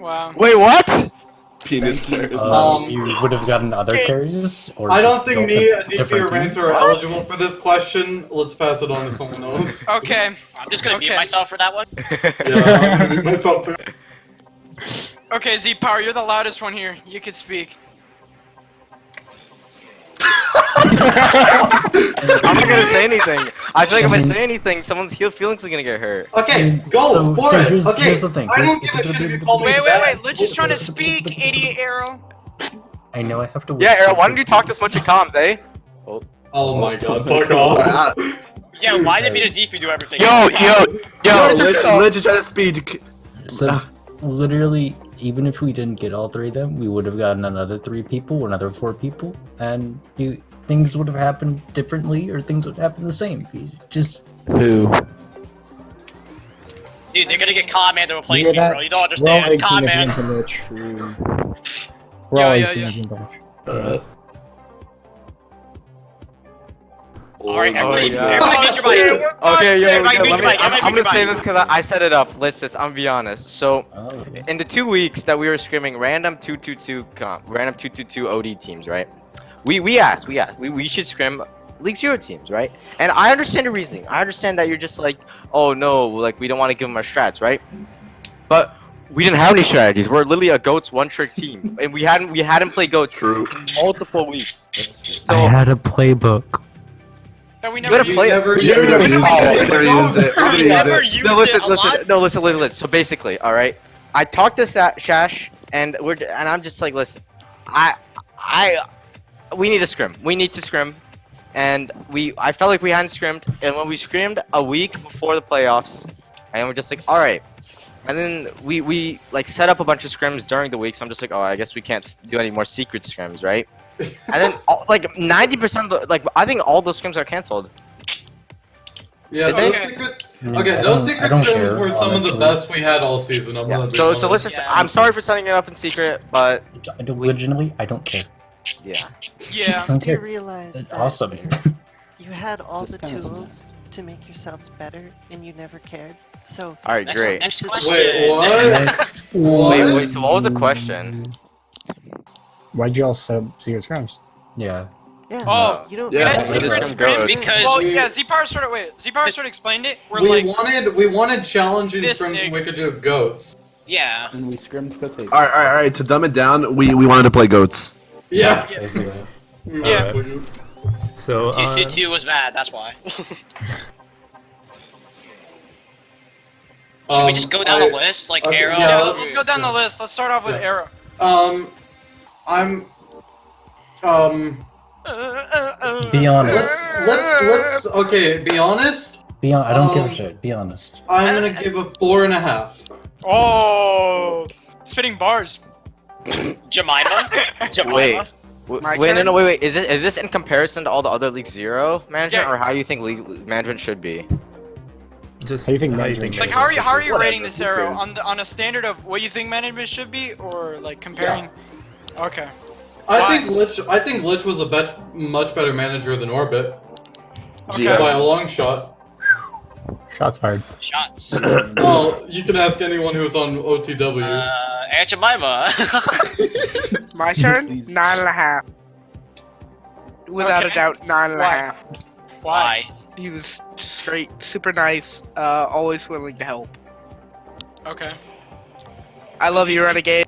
Wow. Wait, what? Penis carries. You would have gotten other carries, or I just don't think built me, a DP, different or team? Ranta are eligible for this question. Let's pass it on to someone else. Okay. I'm just gonna mute Okay. myself for that one. Yeah, I'm gonna mute myself too. Okay, Z Power, you're the loudest one here. You can speak. I'm not gonna say anything. I feel like if I say anything, someone's feelings are gonna get hurt. Okay, go for it. Here's, Okay, here's the thing. I don't give a shit if you call me Wait, bad. Lich is trying to speak, idiot Arrow. I know I have to. Yeah, Arrow, why don't you talk this much of comms, eh? Oh my god, fuck off. Yeah, why did me to DP do everything? Yo, Lich is trying to speed. So, literally, even if we didn't get all three of them, we would have gotten another 3 people, or another 4 people, and things would have happened differently, or things would happen the same. Just Who? Dude, they're gonna get Con-Man to replace me, bro. You don't understand. Con-Man. Alright, everybody, everybody mute your mic. Okay, yo, Everybody mute let your me, mic, everybody I'm mute gonna your say mic. this because I set it up. Let's just, I'm be honest. So, oh, in the 2 weeks that we were screaming random 222 OD teams, right? We asked, we should scrim League 0 teams, right? And I understand the reasoning. I understand that you're just like, oh no, like we don't want to give them our strats, right? But we didn't have any strategies. We're literally a goats one-trick team, and we hadn't played goats True. multiple weeks. So I had a playbook. That we you never gotta used. play it. Never You never used it. Never used it. Never You used never it. used No, it a lot? listen. So basically, all right, I talked to Shash, and I'm just like, listen, we need to scrim. We need to scrim, and I felt like we hadn't scrimmed, and when we scrimmed a week before the playoffs, and we're just like, all right, and then we like set up a bunch of scrims during the week, so I'm just like, oh, I guess we can't do any more secret scrims, right? And then like 90% of the I think all those scrims are canceled. Yeah, Is those it? secret. I mean, Okay, I those don't- I secret don't scrims care, were some of the honestly. best we had all season. I'm Yeah. gonna be So honest. let's just. Yeah. I'm sorry for setting it up in secret, but Originally, I don't care. yeah. Yeah. I don't Do you care. realize It's that awesome. you had all This the is kinda tools to make yourselves better and you never cared? So, All right, great. Next Just- question. Wait, what? Wait. So what was the question? Why'd you all sub Secret Scrims? Yeah. yeah, Oh, you don't. yeah, Yeah, we secret just scrims go. Because well, we- yeah, Z Power sort of explained it. We're We like, wanted challenging This scrims nigga. we could do goats. Yeah. And we scrimmed quickly. Alright. To dumb it down, we wanted to play goats. Yeah. Basically. We Yeah. wanted to. So, 2 was bad, that's why. Should we just go down the list, like okay, Arrow? yeah, let's go down the list. Let's start off with Yeah. Arrow. I'm. Be honest. Let's. Okay, be honest. I don't give a Um, shit. Be honest. I'm gonna give a 4.5. Oh, spitting bars. Jemima? Jemima? Wait. My Wait, turn? no, wait. Is this in comparison to all the other League 0 management, Yeah. or how you think league management should be? just How do you think management Like, should how are you Whatever, rating this who Arrow cares? on a standard of what you think management should be, or like comparing? Okay. I Why? think Lich was a much better manager than Orbit Okay. Yeah. by a long shot. Shots fired. Shots. Well, you can ask anyone who's on OTW. Aunt Jemima. My turn? 9.5. Without a Okay. doubt, 9.5. Why? He was straight, super nice, always willing to help. Okay. I love you, Renegade.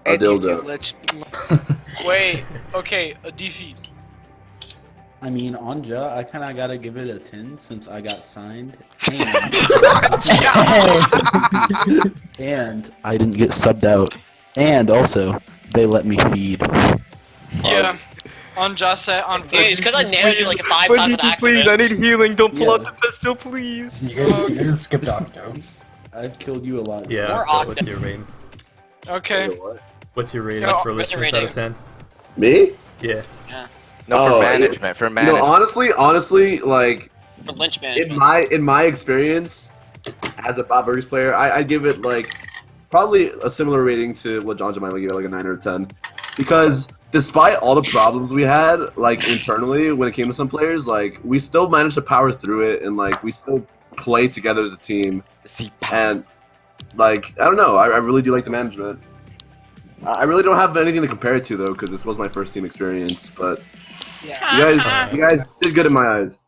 A And you dildo. too, Lich. Wait. Okay. A defeat. I mean, Anja, I kind of gotta give it a 10 since I got signed. And I didn't get subbed out. And also, they let me feed. Yeah. On Joss set on. Dude, it's because I nailed you like 5 times on accident. Please, I need healing. Don't pull Yeah. out the pistol, please. You guys skipped Octo. I've killed you a lot. yeah. Or So Octa. what's your rating? Okay. What's your rating No, for what's your listeners out rating? of 10? Me? Yeah. No, Oh, for management. For You know, management. honestly, like For Lynch in management. my experience as a Bob Burgers player, I'd give it like probably a similar rating to what John Jemima gave it, like a 9 or a 10, because despite all the problems we had, like internally when it came to some players, like we still managed to power through it, and like we still play together as a team. See, And like, I don't know. I really do like the management. I really don't have anything to compare it to though, because this was my first team experience. But you guys did good in my eyes.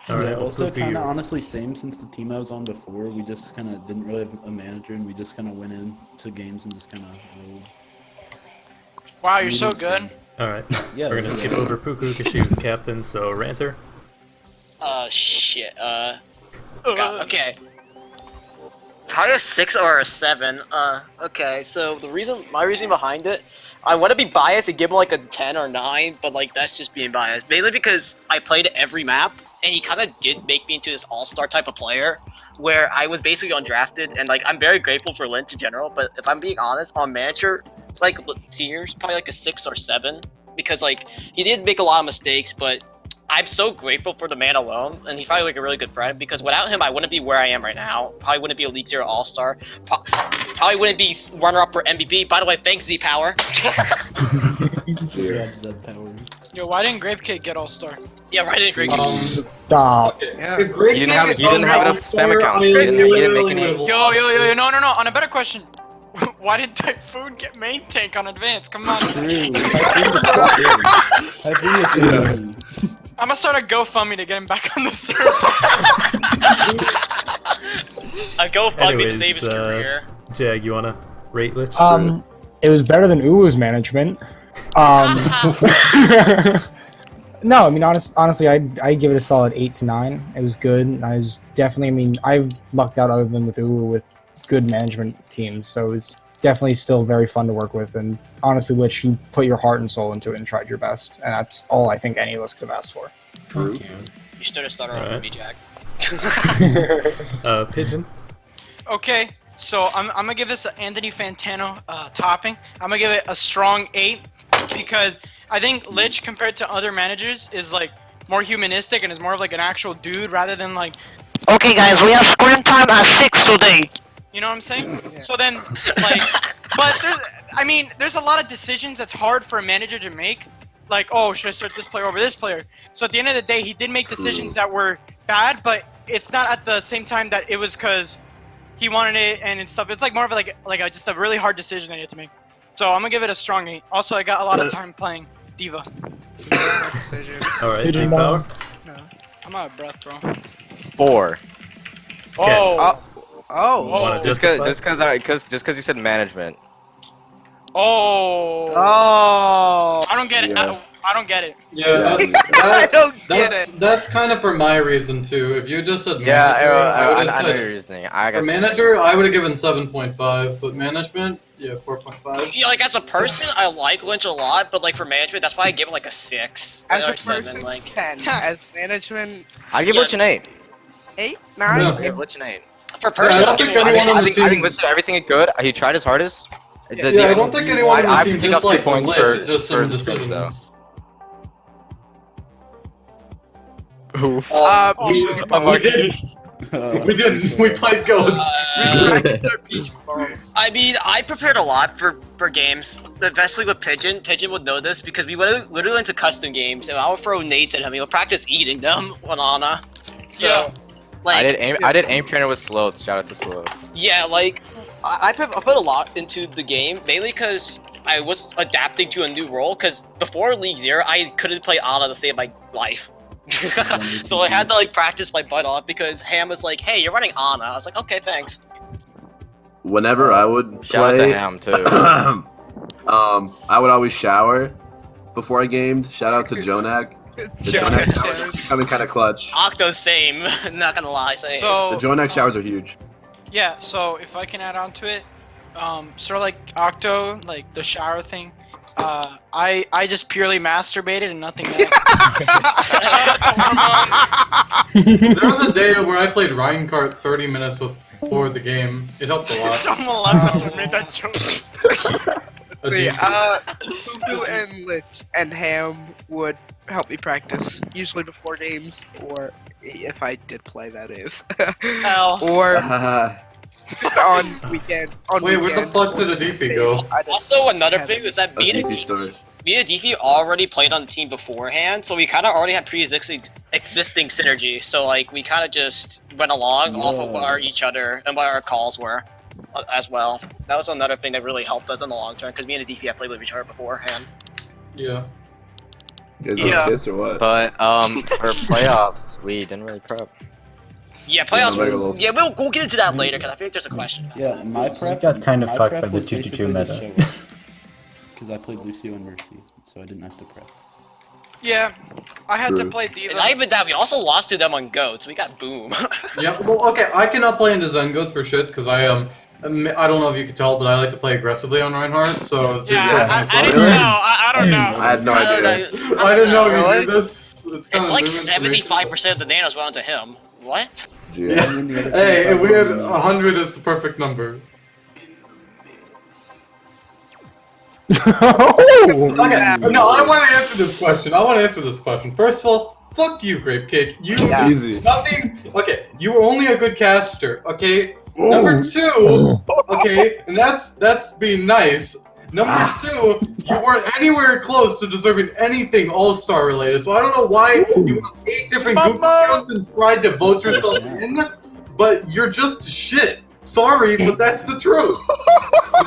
Yeah, also kind of honestly same since the team I was on before. We just kind of didn't really have a manager, and we just kind of went into games and just kind of rolled. Wow, you're so good. Alright, Yeah, we're gonna skip over Puku Kashu's captain, so Ranter. Shit. God, okay. Probably a 6 or a 7. Okay. So my reasoning behind it, I want to be biased and give him like a 10 or 9, but like that's just being biased. Mainly because I played every map, and he kind of did make me into this all-star type of player, where I was basically undrafted, and like I'm very grateful for Lynch in general. But if I'm being honest, on manager, like tiers, probably like a 6 or 7, because like he did make a lot of mistakes, but I'm so grateful for the man alone, and he's probably like a really good friend, because without him I wouldn't be where I am right now. Probably wouldn't be a League 0 All-Star. Probably wouldn't be runner-up for MVP. By the way, thanks Z-Power. Yeah, Zed Power. Yo, why didn't Grape Kid get All-Star? Yeah, right in Great. Stop. If Great He didn't Kid have gets enough All-Star, spam accounts. I He didn't literally make any. would've Yo, lost. no. On a better question. Why did Typhoon get main tank on advance? Come on. True. I think it's easy. I'm gonna start a GoFundMe to get him back on the server. A GoFundMe to Anyways, save his career. Jag, you wanna rate Lich? It was better than Uwu's management. No, I mean honestly, I give it a solid 8 to 9. It was good. I was definitely. I mean, I've lucked out other than with Uwu with good management teams, so it was definitely still very fun to work with. And honestly, Lich, you put your heart and soul into it and tried your best, and that's all I think any of us could have asked for. True. You should have started on me, Jack. Pigeon. Okay, so I'm gonna give this an Anthony Fantano topping. I'm gonna give it a strong 8 because I think Lich compared to other managers is like more humanistic and is more of like an actual dude rather than like. Okay, guys, we have screen time at 6 today. You know what I'm saying? So then, like, but there's a lot of decisions that's hard for a manager to make. Like, oh, should I start this player over this player? So at the end of the day, he did make decisions that were bad, but it's not at the same time that it was because he wanted it and stuff. It's like more of just a really hard decision that he had to make. So I'm gonna give it a strong 8. Also, I got a lot of time playing Diva. Alright, Pigeon Z-Power. I'm out of breath, bro. 4. Oh. Just because you said management. Oh. Oh. I don't get it. Yeah. I don't get it. Yeah, I don't get it. That's kind of for my reason too. If you just said Yeah, manager, I would I have know said your reasoning. for manager, I would have given 7.5, but management, yeah, 4.5. Yeah, like as a person, I like Lynch a lot, but like for management, that's why I give him like a 6. As or a 7, person, like. 10. As management, I give Yeah. Lich an 8. 8, Yeah. 9. I give Lich an 8. For I person, don't I'm think giving him anyone on the I think team. Lich did everything good. He tried his hardest. Yeah, I don't think anyone I on have the to team take up 2 disliked points Lynch, for it's just some the scrims, though. decisions. Oof. We did. We played goats. I mean, I prepared a lot for games, especially with Pigeon. Pigeon would know this because we went literally into custom games, and I would throw nades at him. He would practice eating them on Ana. So, Yeah. like, I did aim trainer with Sloth. Shout out to Sloth. yeah, like I put a lot into the game, mainly because I was adapting to a new role. Because before League 0, I couldn't play Ana to save my life. So I had to like practice my butt off because Ham was like, "Hey, you're running Ana." I was like, "Okay, thanks." Whenever I would Shout out play, to Ham too. I would always shower before I gamed. Shout out to Jonak. The Jonak showers coming kind of clutch. Octo same, not gonna lie. Same. The So Jonak showers are huge. yeah, so if I can add on to it, sort of like Octo, like the shower thing. I just purely masturbated and nothing else. There was a day where I played Rhinkart 30 minutes before the game. It helped a lot. Someone left after made that joke. See, Fuku and Lich and Ham would help me practice, usually before games, or if I did play, that is. L. Or Haha. just on weekend. On Wait, where the weekends fuck did Adifi go? I didn't Also, another have thing it. is that That's a huge story. me and Deefy already played on the team beforehand, so we kind of already had pre-existing synergy. So like we kind of just went along off of what each other and what our calls were. as well. That was another thing that really helped us in the long term, because me and the DP have played with each other beforehand. Yeah. You guys want this or what? But for playoffs, we didn't really prep. Yeah, playoffs. Regular. Yeah, we'll get into that later, because I feel like there's a question. Yeah, my prep got kind of my fucked prep by the was 2-2 basically meta. just show up. Because I played Lucio and Mercy, so I didn't have to prep. Yeah, I had to True. play And Diva. not even that, we also lost to them on Goats. We got boom. Yeah, well, okay, I cannot play into Zen Goats for shit, because I don't know if you could tell, but I like to play aggressively on Reinhardt, so it's just Yeah, I didn't know. I don't know. I had no idea. I didn't know Really? you did this. It's kind It's of like new information. 75% of the nanos went onto him. What? Yeah. And then the other Hey, 25 we had was me. 100 is the perfect number. Okay, no, I want to answer this question. First of all, fuck you, Grape Cake. You Easy. nothing. Okay, you were only a good caster. Okay. Number two. Okay, and that's being nice. Number two, you weren't anywhere close to deserving anything All-Star related. So I don't know why you have 8 different Google accounts and tried to vote yourself in, but you're just shit. Sorry, but that's the truth.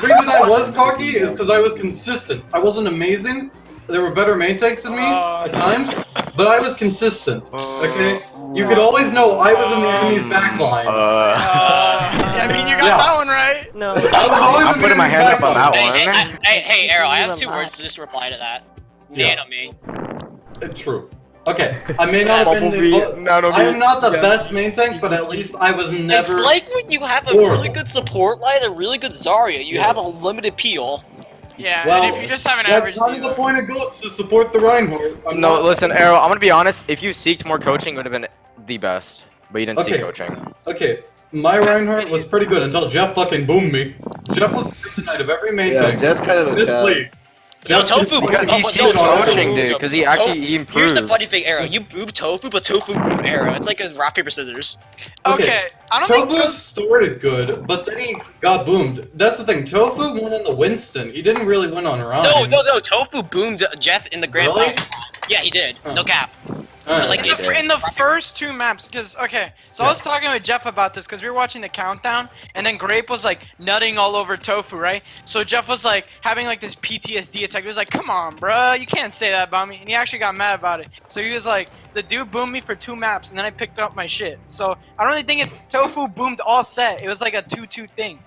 The reason I was cocky is because I was consistent. I wasn't amazing. There were better main tanks than me at times, but I was consistent. Okay, you could always know I was in the enemy's backline. I mean, you got Yeah. that one right. No. I was always I'm in the putting my enemy's hand up on backline. that one. Hey, Arrow, I have You 2 alive. words to just reply to that. Yeah. Nano me. True. Okay, I may not have been I am not the best main tank, but at least I was never. It's like when you have a horrible. really good support line and a really good Zarya, you have a limited peel. Yeah, Well, and if you just have an that's average kind of the Diva. point of Goats to support the Reinhardt. I'm No, not- listen, Arrow. I'm gonna be honest. If you seeked more coaching, it would have been the best. But you didn't seek Okay. coaching. Okay, my Reinhardt was pretty good until Jeff fucking boomed me. Jeff was the kryptonite of every main Yeah, tank. Jeff's kind of a This chap. league. No, Jeff Tofu Because he no, seeked Tofu coaching, boomed dude. him. Because he actually he Here's the improved. funny thing, Arrow. You boob Tofu, but Tofu boomed Arrow. It's like a rock, paper, scissors. Okay, I don't think Tofu started good, but then he got boomed. That's the thing. Tofu won in the Winston. He didn't really win on Ryan. No, Tofu boomed Jeff in the grand Really? final. Yeah, he did. Huh. No cap. Alright. Like, in the first 2 maps, because okay, so I was talking with Jeff about this because we were watching the countdown, and then Grape was like nutting all over Tofu, right? So Jeff was like having like this PTSD attack. He was like, "Come on, bruh, you can't say that about me," and he actually got mad about it. So he was like, "The dude boomed me for 2 maps, and then I picked up my shit." So I don't really think it's Tofu boomed all set. It was like a 2-2 thing.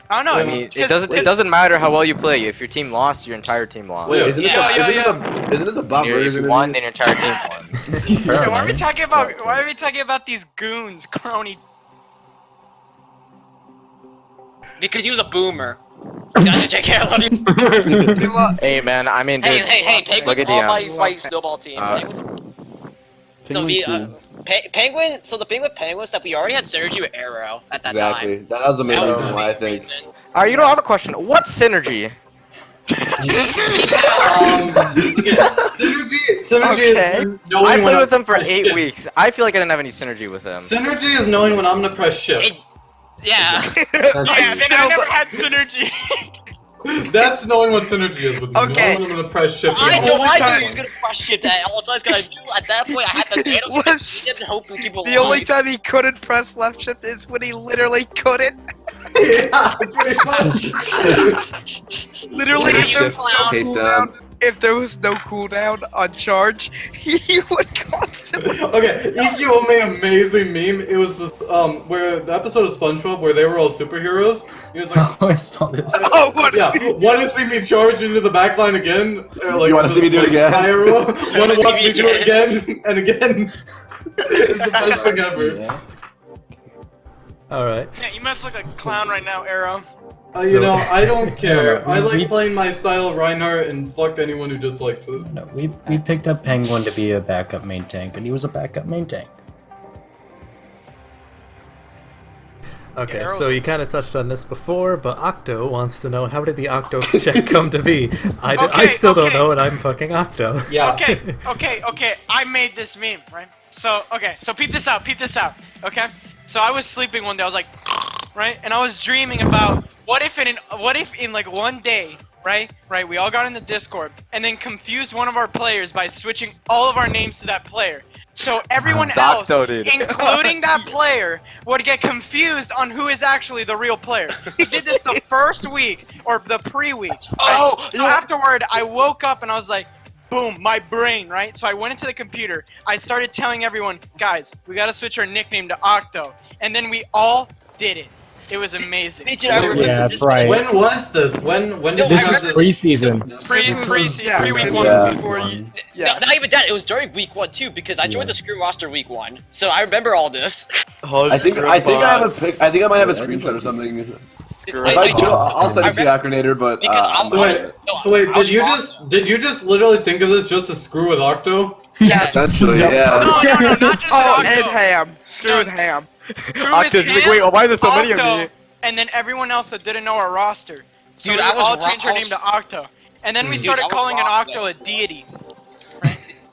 I don't know. I mean, it doesn't matter how well you play. If your team lost, your entire team lost. Wait, isn't this Yeah, isn't this a bot If version? you of won, it? then your entire team won. Yeah, why are we talking about? Why are we talking about these goons, crony? Because he was a boomer. Gotcha, JK, I love you. Hey man, I mean, dude. Hey, Look Penguin's at on DMs. my snowball team. Penguin's Penguin, so the thing with Penguin is that we already had synergy with Arrow at that Exactly. time. That was the main That was reason the why I main think. reason. Alright, you know, I have a question. What synergy? Synergy Okay. is knowing I when played with I'm him for press 8 shift. weeks. I feel like I didn't have any synergy with him. Synergy is knowing when I'm gonna press shift. Yeah. Yeah, then I never had synergy. That's knowing what synergy is with me. Okay. Knowing when I'm gonna press shift. I know only I time- knew he was gonna crush shift at all times because I knew at that point I had the nano Listen, and hope we keep alive. the only time he couldn't press left shift is when he literally couldn't. Yeah, pretty much. Literally, Right if there, was shift, no escape cooldown, down. if there was no cooldown on charge, he would constantly. Okay, EQ made an amazing meme. It was this where the episode of SpongeBob where they were all superheroes. He was like, I saw this. Oh, what? yeah, want to see me charge into the backline again? Or, like, You wanna see me do it again? Want to watch me do it again and again? It's the best thing ever. Yeah. Alright. Yeah, you must look like a clown right now, Arrow. You know, I don't care. No, I like we- playing my style of Reinhardt and fuck anyone who dislikes it. No, we picked up Penguin to be a backup main tank, and he was a backup main tank. Okay, Arrows- so you kind of touched on this before, but Octo wants to know how did the Octo check come to be? I Okay, still don't okay. know, and I'm fucking Octo. Yeah. Okay. I made this meme, right? So, so peep this out, okay? So I was sleeping one day, I was like, right? And I was dreaming about what if in like one day, right? Right. We all got in the Discord and then confused one of our players by switching all of our names to that player. So everyone else, Zacto did. including that player, would get confused on who is actually the real player. We did this the first week or the pre-week. Oh, So afterward, I woke up and I was like, boom, my brain, right? So I went into the computer. I started telling everyone, guys, we gotta switch our nickname to Octo. And then we all did it. It was amazing. Yeah, that's right. When was this? When did This is this? preseason. Pre-week one. Yeah. Before you, No, not even that. It was during week 1 too, because I joined the Scream roster week 1, so I remember all this. I think I have a pic. I think I might have a screenshot or something. If I do, I'll send it to the Acronator, but So wait, did you just literally think of this just to screw with Octo? essentially, yeah. No, not just oh, with and Octo. Ham. Screw with Ham. Octo's like, wait, why are there so many of Octo, me? and then everyone else that didn't know our roster. So Dude, we I was all ro- changed our I name was- to Octo. And then we Dude, started I was calling an rock Octo a deity.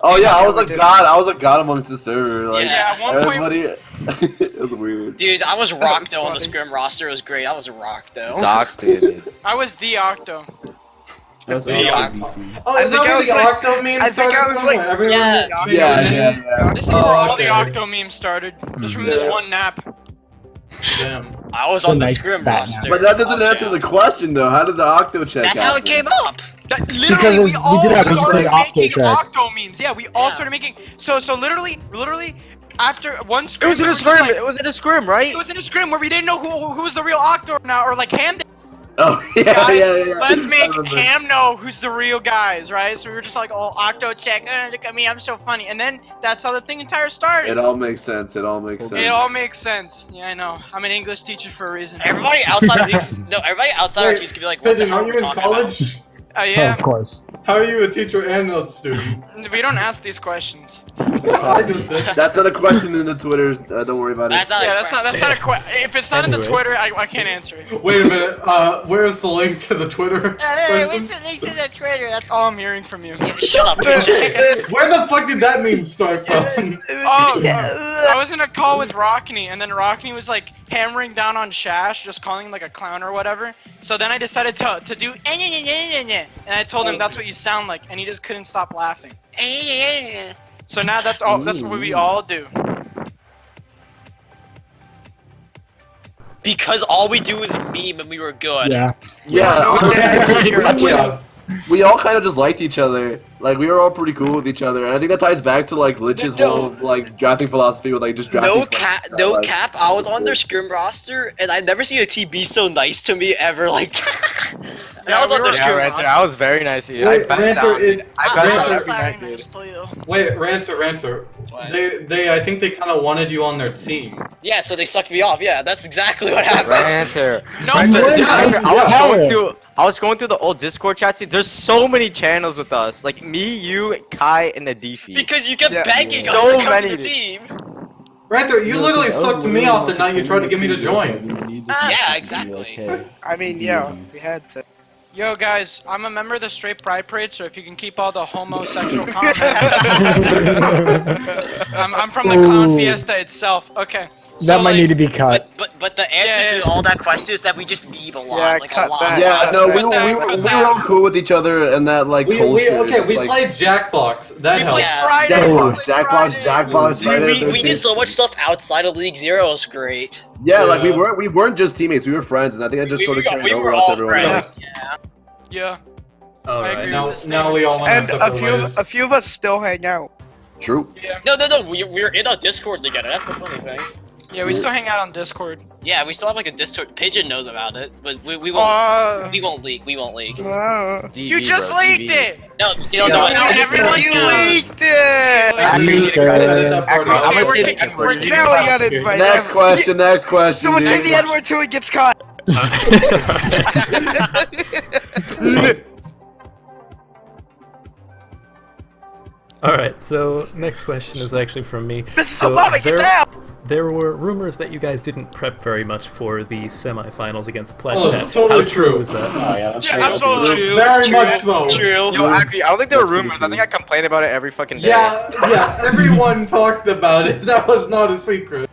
Oh yeah, I was a god. I was a god amongst the server. Like Yeah, at one point- everybody, it was weird. Dude, I was rock though on the funny. Scrim roster. It was great. I was a rock though. Zoc did. I was the Octo. That was Yeah. all beefy. Oh, I is think that I where was the like- Octo meme I think I started was from? like- Where everyone Yeah. changed Yeah, their yeah, name? yeah. This is where all okay. the Octo memes started. Just from this Yeah. one nap. Damn. I was It's a on the nice Scrim fat roster. But that doesn't Oh, answer yeah. the question though. How did the Octo check That's how it happen? came up. Literally, Because we we all did have started instant Octo making check. Octo memes. Yeah, we all Yeah. started making. So literally, after one It scrim, was in we a were just scrim. like- It was in a scrim, right? It was in a scrim where we didn't know who was the real Octo now, or like Ham. Oh yeah, Guys, yeah. let's make I remember. Ham know who's the real guys, right? So we were just like, oh, Octo check. Look at me, I'm so funny. And then that's how the thing entire started. It all makes sense. It all makes sense. It all makes sense. Yeah, I know. I'm an English teacher for a reason. Everybody outside leagues, no, everybody outside our Wait, teams could be like, what the Pigeon, hell are are you we in talking college? Yeah. Of course. How are you a teacher and a student? We don't ask these questions. I just did. That's not a question in the Twitter. Don't worry about That's it. not Yeah, a that's not question. a question. If it's not in the Anyway. Twitter, I can't answer it. Wait a minute. Where's the link to the Twitter? question? the link to the Twitter? That's all I'm hearing from you. Shut up, PJ. Where the fuck did that meme start from? Oh, I was in a call with Rockney, and then Rockney was like hammering down on Shash, just calling him like a clown or whatever. So then I decided to do and I told him that's what you sound like, and he just couldn't stop laughing. So now that's all. That's what we all do. Because all we do is meme and we were good. Yeah. Yeah, Yeah. we all kind of just liked each other. Like we were all pretty cool with each other, and I think that ties back to like Lich's No. whole like drafting philosophy with like just drafting. No cap, no cap. I was on their Scrim roster, and I've never seen a team be so nice to me ever. Like, and I was on their Yeah, Scrim Ranter, roster. I was very nice to you. Wait, I Ranter, I bet Ranter- every night, dude. Wait, Ranter. I think they kind of wanted you on their team. Yeah, so they sucked me off. Yeah, that's exactly what happened. Ranter. No, Ranter, but- Ranter, Yeah. I was going through the old Discord chats. There's so many channels with us. Like me, you, Kai, and Adifi. Because you kept Yeah. begging So us to come many, to the dude. team. Ranter, you No, literally 'cause I was sucked me literally off the like night you tried to get me to 22 join. seconds, and you just Yeah, had to be exactly. Like, hey, I mean, do yeah, these. we had to. Yo, guys, I'm a member of the Straight Pride Parade, so if you can keep all the homosexual comments. I'm from the Clown Ooh. Fiesta itself. Okay. That So, might like, need to be cut. But the answer Yeah, yeah. to all that question is that we just meme a lot. Yeah, like cut a lot. that. Yeah, no, we Put were, that- we, were, put we that- were all cool with each other and that like culture. We It's like, played Jackbox. That We helped. played Yeah. Friday. Jackbox, we played Jackbox, Friday. Jackbox. Dude, Friday the we did 13th. so much stuff outside of League Zero. It was great. Yeah, like Yeah. we weren't just teammates. We were friends, and I think I just We sort of were- carried we over were onto all everyone friends. else. Yeah. All I right. agree. Now we all went our And separate ways. a few of us still hang out. True. No, we're in a Discord together. That's the funny thing. Yeah, we still hang out on Discord. Yeah, we still have like a Discord. Pigeon knows about it, but we won't. We won't leak. We won't leak. DV, You just bro, leaked DV. it! No, you don't Yeah. know. No, everyone You knows. leaked it! Leaker. That part out. I'm gonna we're say taking- the we're N-word. taking- Now we gotta invite Next question. Next question. Someone say dude. the N-word too, it gets caught. All right. So next question is actually from me. This is So Obama, get down! there were rumors that you guys didn't prep very much for the semifinals against Pledge Oh, Chat. totally How true true. is that? Oh yeah, that's Yeah, right. absolutely. Very much so. True. Yo, actually, I don't think they were rumors. I think I complained about it every fucking day. Yeah, everyone talked about it. That was not a secret.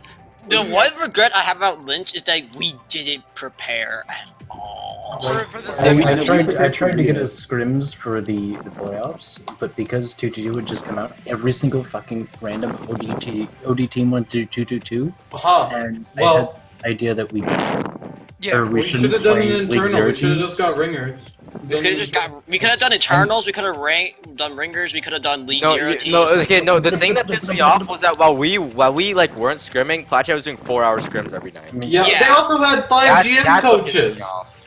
The one regret I have about Lynch is that we didn't prepare at all. for the I semi. tried to get us scrims for the playoffs, but because 222 would just come out, every single fucking random OD team went through 222, and I had the idea that we we should have done an internal. We should have just got ringers. We could have done internals. We could have done ringers. We could have done league No, zero teams. the thing that pissed me off was that while we like weren't scrimming, Platchat was doing 4-hour scrims every night. Yeah, they also had 5 GM that's what pissed me coaches. off.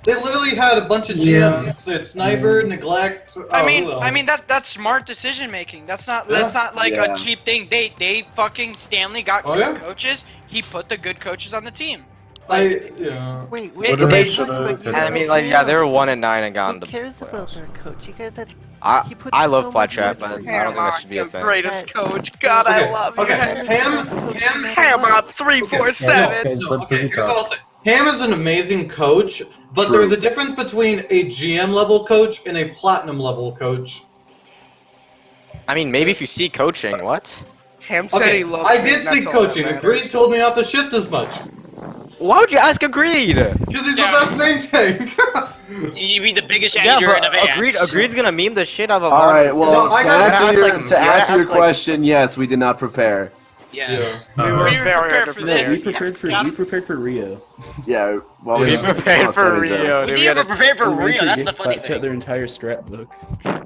They literally had a bunch of GMs. It's Sniper, Neglect. I mean that's smart decision making. That's not like a cheap thing. They fucking Stanley got good coaches. He put the good coaches on the team. Wait, What are they I mean, like, yeah, they were 1-9 and got into Who cares about their coach? You guys had. I love Platchat, but I don't think that should be a thing. Greatest coach. God, I love you. Ham up 3-4-7. Ham is an amazing coach, but there's a difference between a GM level coach and a platinum level coach. I mean, maybe if you see coaching, what? Ham said he loved I me, did see that's all that coaching. matters. Greed told me not to shift as much. Why would you ask Agreed? Because he's the best main tank. You be the biggest Yeah, manager in but advance. Agreed's gonna meme the shit out of All right. Well, No, I to gotta answer your question, yes, we did not prepare. Yes. We were very prepared for this. We prepared for Rio. Yeah. Well, We prepared for Rio. We didn't even prepare for Rio. That's the funny Check thing. their entire strat book.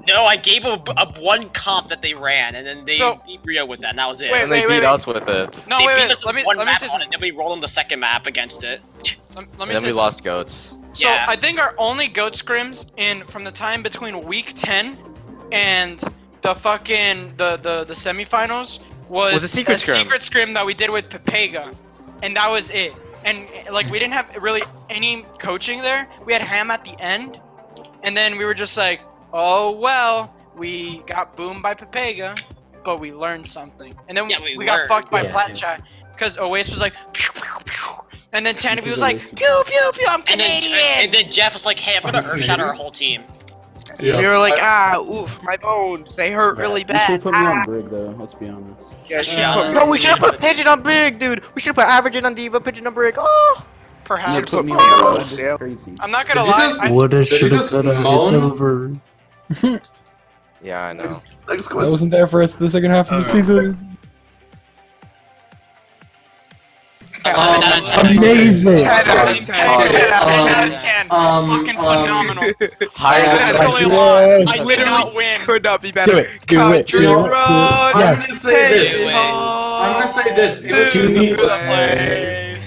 No, I gave a one comp that they ran, and then they So- beat Rio with that, and that was it. Wait, And they beat us with it. No, They wait, beat wait. us Let with me one map say on it, then we rolled on the second map against it. Let me And then say we lost goats. So Yeah. I think our only goat scrims from the time between week 10 and the fucking the semifinals was a secret scrim. secret scrim that we did with Pepega, and that was it. And like we didn't have really any coaching there. We had Ham at the end, and then we were just like, oh well, we got boomed by Pepega, but we learned something. And then Yeah, we got learned. fucked by Yeah, Platchat because Oasis was like, pew, pew, pew. And then Tanavy was Because like, Oasis. pew pew pew, I'm And then, Canadian. and then Jeff was like, hey, I'm gonna Earthshatter our whole team. Yeah. We were like, oof, my bones, they hurt really You should bad. have put me on Brig though. Let's be honest. Yeah, she Yeah. put me Bro, on we should have Brig. put Pigeon on Big, dude. We should have put Averaging on Diva, Pigeon on Brig. Oh! You Perhaps. should put me put on me on Brig. Brig, That's yeah. crazy. I'm not gonna Did you lie. just- Woulda, Did you shoulda, just coulda, it's moan? over. Yeah, I know. Next I question. wasn't there for the second half of the season. Amazing. 10 out of 10. 10 out of 10. Fucking phenomenal. Higher than Totally Yes. lost. I did not win. Could not be Do better. it. Do it. Country Do it. road. I'm Yes. gonna say this. Do it. I'm gonna say this. It was To me. the Place.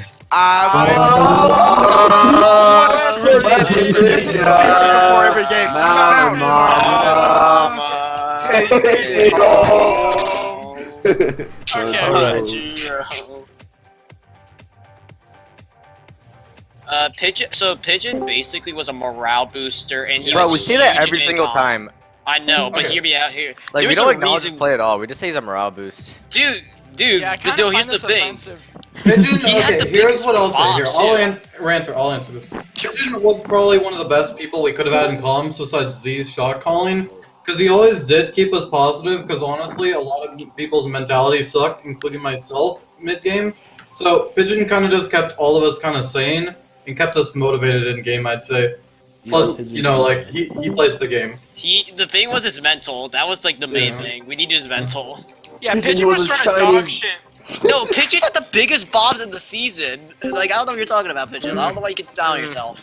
Before every game. Pigeon basically was a morale booster, and he Bro, was we say that huge every in single comp. time. I know, but Okay. hear me out here. Like, There we was don't a acknowledge reason- his play at all. We just say he's a morale boost. Dude, Yeah, I the kind deal. of Here's find the this thing. offensive. Pigeon, He had okay, the here's biggest what I'll say here. bombs, I'll answer this. Pigeon was probably one of the best people we could have had in comms besides Z's shot calling. Because he always did keep us positive, because honestly, a lot of people's mentality sucked, including myself, mid-game. So Pigeon kind of just kept all of us kind of sane, and kept us motivated in game, I'd say. Plus, you know, like, he plays the game. The thing was his mental. That was like the main thing. We needed his mental. Yeah, Pigeon Pigeon was was trying to shining. dog shit. No, Pigeon had the biggest bombs in the season. Like, I don't know what you're talking about, Pigeon. I don't know why you get down on yourself.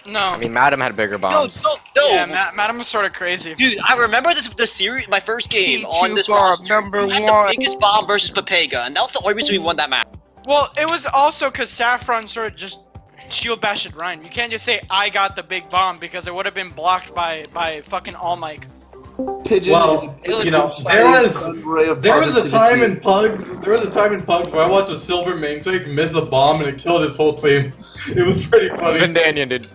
No. I mean, Madam had bigger bombs. No. Yeah, Madam was sort of crazy. Dude, I remember the series, my first game on this P2 bomb roster. number I had one. the biggest bomb versus Pepega, and that was the only reason we won that match. Well, it was also because Saffron sort of just shield bashed Ryan. You can't just say I got the big bomb because it would have been blocked by fucking All Mike. Pigeon. Well, you know, there was a time in Pugs. There was a time in Pugs where I watched a silver main tank miss a bomb and it killed his whole team. It was pretty funny. Vandanian did.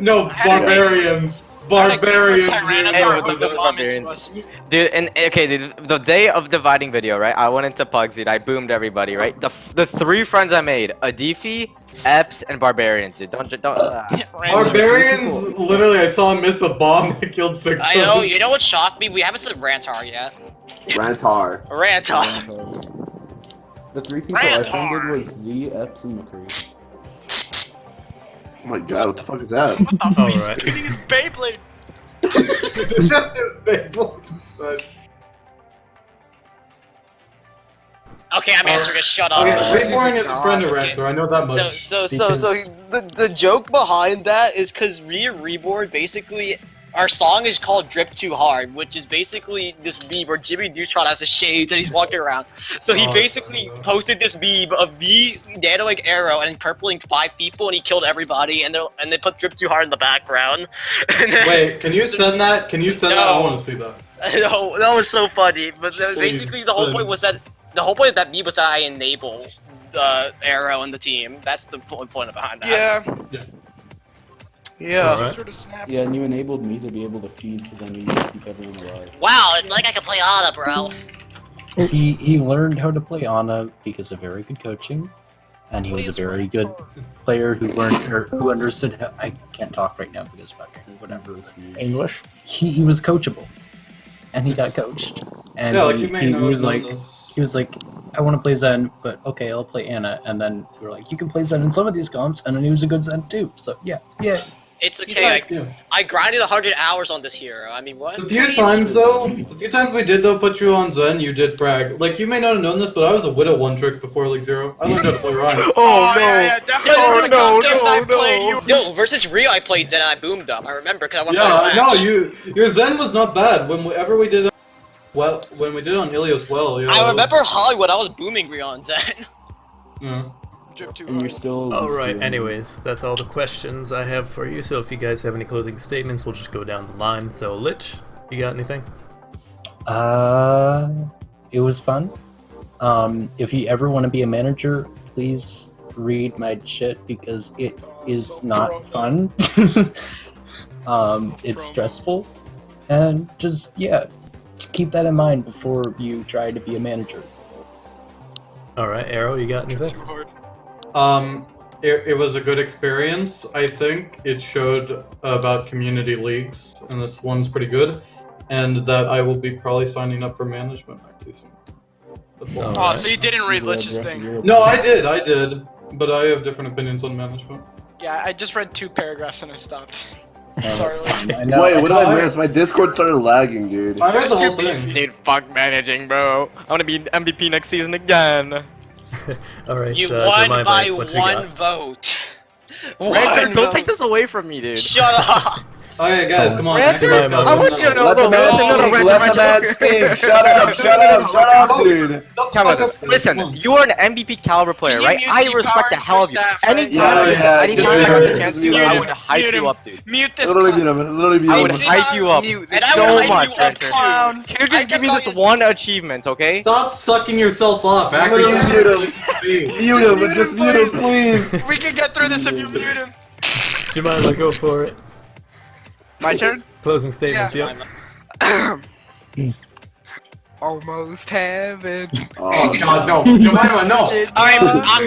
No, barbarians. Barbarians. Tyranitar with the the bomb into barbarians. us. Dude, and okay, the day of dividing video, right? I went into Pugsy, I boomed everybody, right? The three friends I made, Adifi, Eps, and Barbarians, dude. Don't. Barbarians, literally, I saw him miss a bomb that killed 6 I know, you know what shocked me? We haven't said Rantar yet. Rantar. Rantar. The three people I founded was Z, Epps, and McCree. Oh my god, what the fuck is that? What the fuck? All He's right. spinning his Beyblade. Okay, I'm answering it. Shut up. Okay, Rayboring is a friend of Okay. Ranter. I know that much. So the joke behind that is because me and Reborn basically, our song is called Drip Too Hard, which is basically this meme where Jimmy Neutron has a shades and he's walking around. So he basically posted this meme of me nanoing Arrow and purpling 5 people and he killed everybody and they put Drip Too Hard in the background. And then, Wait, can you send that? Can you send that? I No. want to see that. no, that was so funny. But Please basically the whole send. point was that of that meme was that I enable Arrow in the team. That's the point behind that. Yeah. Yeah. All right. Sort of snapped. Yeah, and you enabled me to be able to feed because I knew you could keep everyone alive. Wow, it's like I can play Ana, bro. He learned how to play Ana because of very good coaching, and he was a very good player who learned or who understood. I can't talk right now because fucking whatever. English. He was coachable, and he got coached, and Yeah, like he, you may he know was some like. of those. He was like, I want to play Zen, but okay, I'll play Ana. And then we were like, you can play Zen in some of these comps, and then he was a good Zen too. So yeah. It's He's okay. like, yeah. I grinded 100 hours on this hero. I mean, what? The few times we did though put you on Zen, you did brag. Like you may not have known this, but I was a Widow one trick before League 0. I learned how to play Ryan. Oh no! Yeah, definitely. Oh, One of the no, games no, I no. played, you No, versus Rio, I played Zen and I boomed them. I remember because I won Yeah, the no, match. your Zen was not bad. Whenever we did, when we did on Ilios, yeah. I remember Hollywood. I was booming Rio on Zen. Yeah. Drip Too And you're Hard. still. Alright, anyways, that's all the questions I have for you, so if you guys have any closing statements, we'll just go down the line. So, Lich, you got anything? It was fun. If you ever want to be a manager, please read my shit because it is not fun. It's stressful, and just keep that in mind before you try to be a manager. Alright, Arrow, you got anything? It was a good experience. I think it showed about community leagues, and this one's pretty good. And that I will be probably signing up for management next season. That's all. Oh, so you didn't read Lich's thing. No, I did, but I have different opinions on management. Yeah, I just read 2 paragraphs and I stopped. Sorry, Sorry, Lich. I know. Wait, what did I miss? My Discord started lagging, dude. I read the Too whole thing. Dude, fuck managing, bro. I want to be MVP next season again. Alright, You won Jemima, by what you one got? vote. Ranter, One don't vote. take this away from me, dude. Shut up. Okay, guys, come on. Ranter, Jemima. I want you to know. Let the Look, man listen, no, speak. Ranter, Let the man Ranter. speak. Shut up, dude. Come on, listen, you are an MVP caliber player, Can you right? mute I the respect the power hell of you. staff, right? Anytime, Yeah, anytime just I have mute the him, chance just to, mute I him. would hype Mute you him. up, dude. Mute this Literally clown. beat him. Literally beat I him. would hype you up Mute And this I would so hype much, you up Ranter. Clown. too. Can you I just give me kept this on- one achievement, okay? Stop sucking yourself off. After Literally you mute him. Mute him. Just mute him, please. We can get through this if you mute him. Jemima, go for it. My turn? Closing statements, yep. Almost heaven. Oh god, no. Jemima, no. Alright,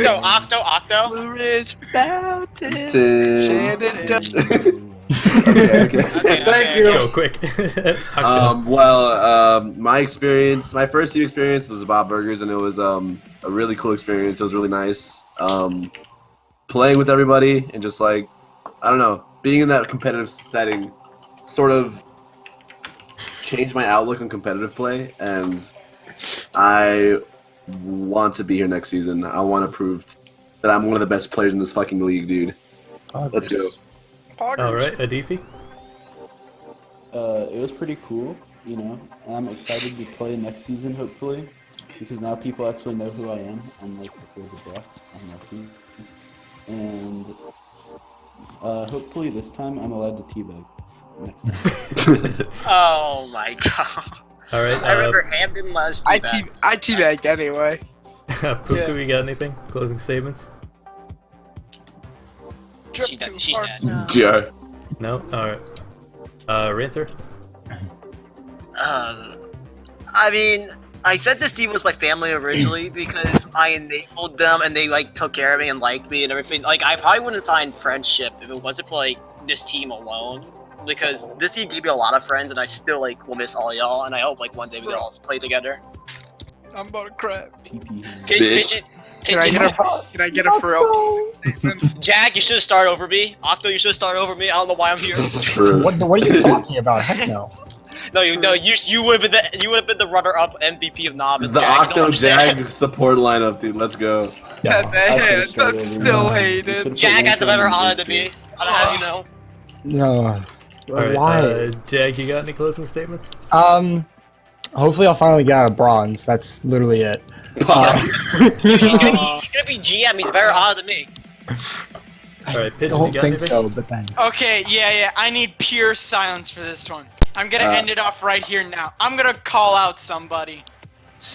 Octo. Blue Ridge Mountains. Tis. Shenandoah. Okay. Thank you. Go quick. Octo. My experience, my first team experience was Bob Burgers, and it was a really cool experience. It was really nice. Playing with everybody and just like, I don't know, being in that competitive setting sort of changed my outlook on competitive play, and I want to be here next season. I want to prove that I'm one of the best players in this fucking league, dude. Let's go. Alright, Adifi. It was pretty cool, you know, and I'm excited to play next season, hopefully, because now people actually know who I am, unlike before the draft on my team. And hopefully this time I'm allowed to teabag next time. Oh my god. Alright, I remember Hamden loves I teabag. teabag anyway. Puku, you got anything? Closing statements? She's dead. She's dead. GR. No? Alright. Ranter? I mean, I said this team was my family originally because I enabled them and they like took care of me and liked me and everything. Like I probably wouldn't find friendship if it wasn't for like this team alone. Because this team gave me a lot of friends and I still like will miss all y'all and I hope like one day we can all play together. I'm about to crap. TP. Bitch. Can I get a for real statement? Jack, you should have started over me. Octo, you should have started over me. I don't know why I'm here. True. What are you talking about? Heck no. No, you would have been the runner-up MVP of novice. The Jack, you don't Octo understand. Jag support lineup, dude. Let's go. Man, that's still hated. Jack has the better honor than me. I don't have you know. No. Alright, Why? Jag, you got any closing statements? Hopefully I'll finally get a bronze. That's literally it. He's gonna be GM. He's better honor than me. Alright, I Pigeon, don't you got think anything? so, but thanks. Okay, yeah. I need pure silence for this one. I'm gonna end it off right here now. I'm gonna call out somebody.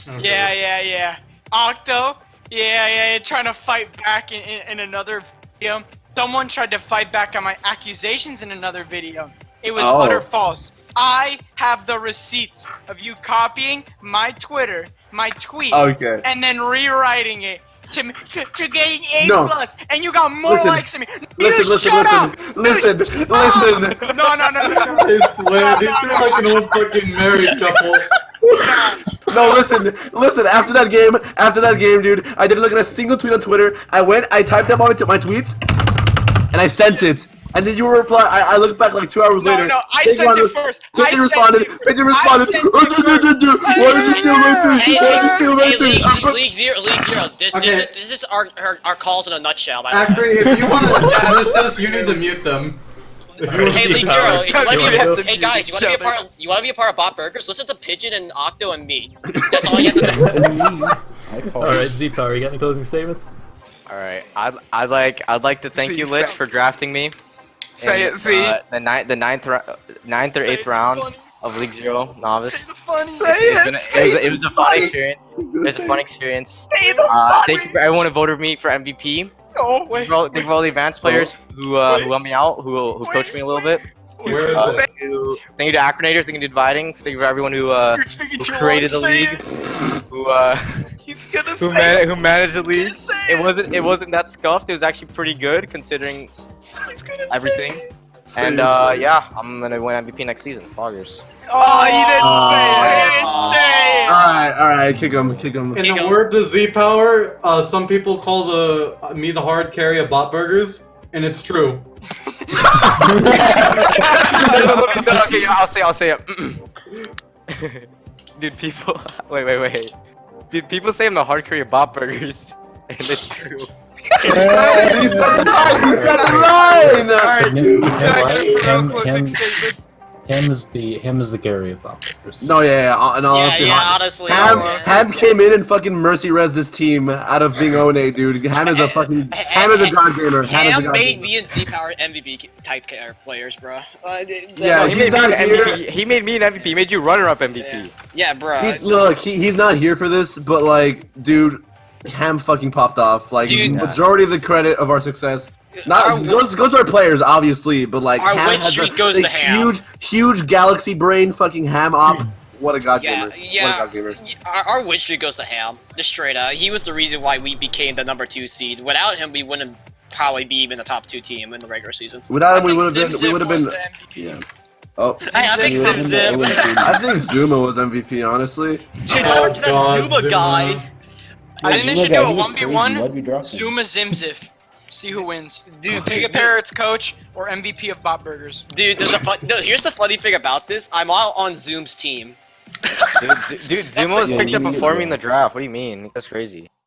Okay. Yeah. Octo. Yeah. Trying to fight back in another video. Someone tried to fight back on my accusations in another video. It was utter false. I have the receipts of you copying my Twitter, my tweet, Okay. and then rewriting it to gain A+, No. and you got more Listen. likes than me. Listen. Shut up! Listen. No. I swear, these are like an old fucking married couple. No, listen. After that game, dude, I didn't look at a single tweet on Twitter. I typed up all my tweets, and I sent it. And then you reply. I looked back like 2 hours later. No, I sent it first. Pigeon responded. Why did you steal my tweet? Why did you steal my tweet? League Zero. Okay. This is our calls in a nutshell. By the way. Actually, if you want to challenge this, you need to mute them. If you Hey, League want Zero, to hey guys, mute you want to be a part of Bot Burgers? Listen to Pigeon and Octo and me. That's all you have to do. Alright, Z-Power, you got any closing statements? Alright, I'd like to thank you, Lich, for drafting me. Say in, it, Z. The ninth or eighth round of League Zero novice. It was a fun experience. It was a fun experience. Thank you for everyone who voted me for MVP. Oh, wait. Thank you for all the advanced players who helped me out, who coached me a little bit. Where is it? Thank you to Acronator, thank you to Dividing, thank you for everyone who created the league, who managed the league. It wasn't that scuffed. It was actually pretty good considering everything. And yeah, I'm gonna win MVP next season. Foggers. Oh, you didn't say it. Alright, kick him. In the words of Z-Power, some people call me the hard carry of Bot Burgers, and it's true. Okay, I'll say it. Dude, people. Wait. Dude, people say I'm the hard carry of Bot Burgers, and it's true. He said the line! Him is the carry of Bot Burgers. No, honestly, Ham came in and fucking mercy res this team out of being One, dude. Ham is a god gamer. Ham made me and Z-Power MVP type players, bro. Yeah, he made me an MVP. He made you runner-up MVP. Yeah, bro. He's not here for this, but like, dude, Ham fucking popped off. Like, dude, majority of the credit of our success goes to our players, obviously, but like, our Ham win has streak goes to Ham. huge galaxy brain fucking Ham op. What a god gamer. Yeah. What a god gamer. Our win streak goes to Ham. Just straight up. He was the reason why we became the number 2 seed. Without him, we wouldn't probably be even the top 2 team in the regular season. Without him, we would have been. Yeah. Oh. I think Zim. I think Zuma was MVP, honestly. Dude, that Zuma guy. I think they should do a 1v1. Why'd we drop him? Zuma Zimzif. See who wins. Dude, Mega Parrot's coach or MVP of Bot Burgers. Dude, here's the funny thing about this. I'm all on Zoom's team. Dude, Zuma was picked up before me in the draft. What do you mean? That's crazy.